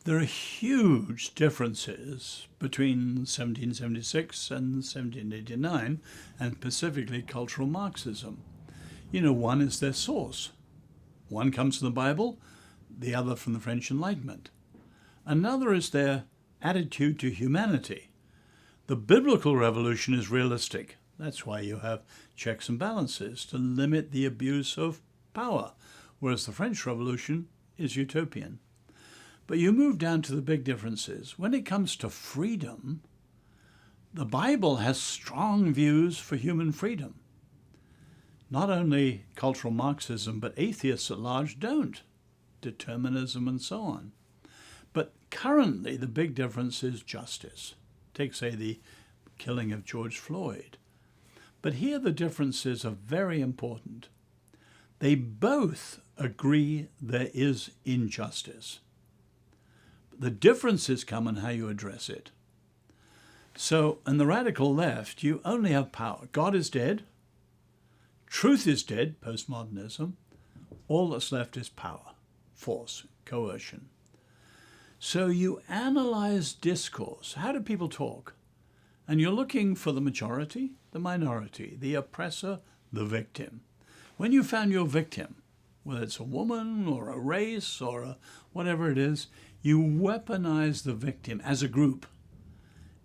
There are huge differences between 1776 and 1789, and specifically cultural Marxism. One is their source. One comes from the Bible, the other from the French Enlightenment. Another is their attitude to humanity. The biblical revolution is realistic. That's why you have checks and balances to limit the abuse of power, whereas the French Revolution is utopian. But you move down to the big differences. When it comes to freedom, the Bible has strong views for human freedom. Not only cultural Marxism, but atheists at large don't. Determinism and so on. But currently, the big difference is justice. Take, say, the killing of George Floyd. But here the differences are very important. They both agree there is injustice. The differences come in how you address it. So, in the radical left, you only have power. God is dead. Truth is dead, postmodernism. All that's left is power, force, coercion. So you analyze discourse. How do people talk? And you're looking for the majority, the minority, the oppressor, the victim. When you found your victim, whether it's a woman or a race or whatever it is, you weaponize the victim as a group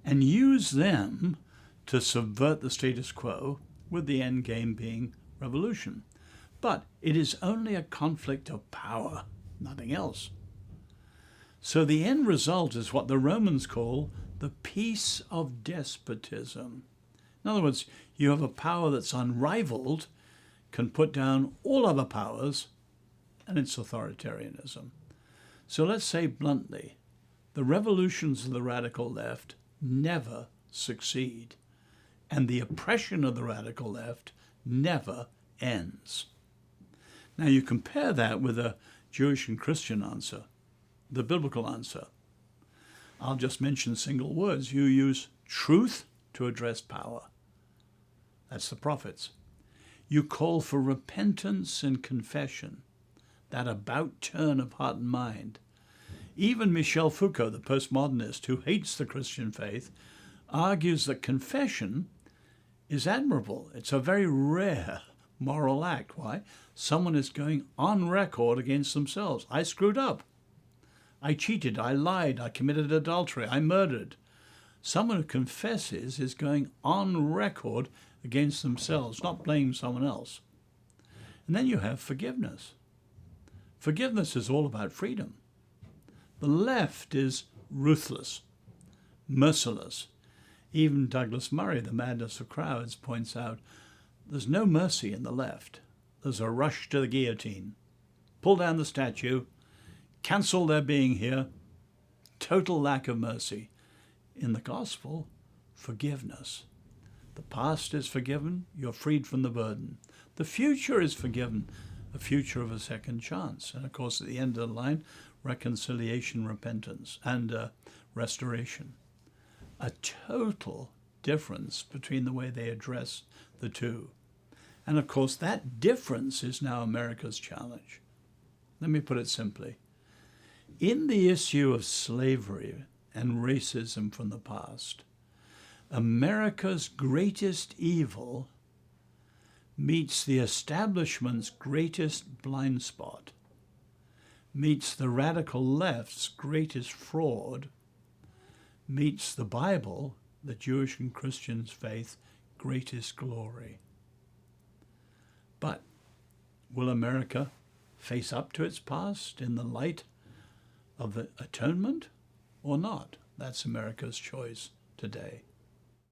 and use them to subvert the status quo, with the end game being revolution. But it is only a conflict of power, nothing else. So the end result is what the Romans call the peace of despotism. In other words, you have a power that's unrivaled, can put down all other powers, and it's authoritarianism. So let's say bluntly, the revolutions of the radical left never succeed, and the oppression of the radical left never ends. Now you compare that with a Jewish and Christian answer, the biblical answer. I'll just mention single words. You use truth to address power. That's the prophets. You call for repentance and confession, that about turn of heart and mind. Even Michel Foucault, the postmodernist who hates the Christian faith, argues that confession is admirable. It's a very rare moral act. Why? Someone is going on record against themselves. I screwed up. I cheated. I lied. I committed adultery. I murdered. Someone who confesses is going on record against themselves, not blaming someone else. And then you have forgiveness. Forgiveness is all about freedom. The left is ruthless, merciless. Even Douglas Murray, The Madness of Crowds, points out there's no mercy in the left. There's a rush to the guillotine. Pull down the statue, cancel their being here, total lack of mercy. In the gospel, forgiveness. The past is forgiven, you're freed from the burden. The future is forgiven, a future of a second chance. And of course, at the end of the line, reconciliation, repentance, and restoration. A total difference between the way they address the two. And of course, that difference is now America's challenge. Let me put it simply. In the issue of slavery and racism from the past, America's greatest evil meets the establishment's greatest blind spot, meets the radical left's greatest fraud, meets the Bible, the Jewish and Christian's faith, greatest glory. But will America face up to its past in the light of the atonement or not? That's America's choice today.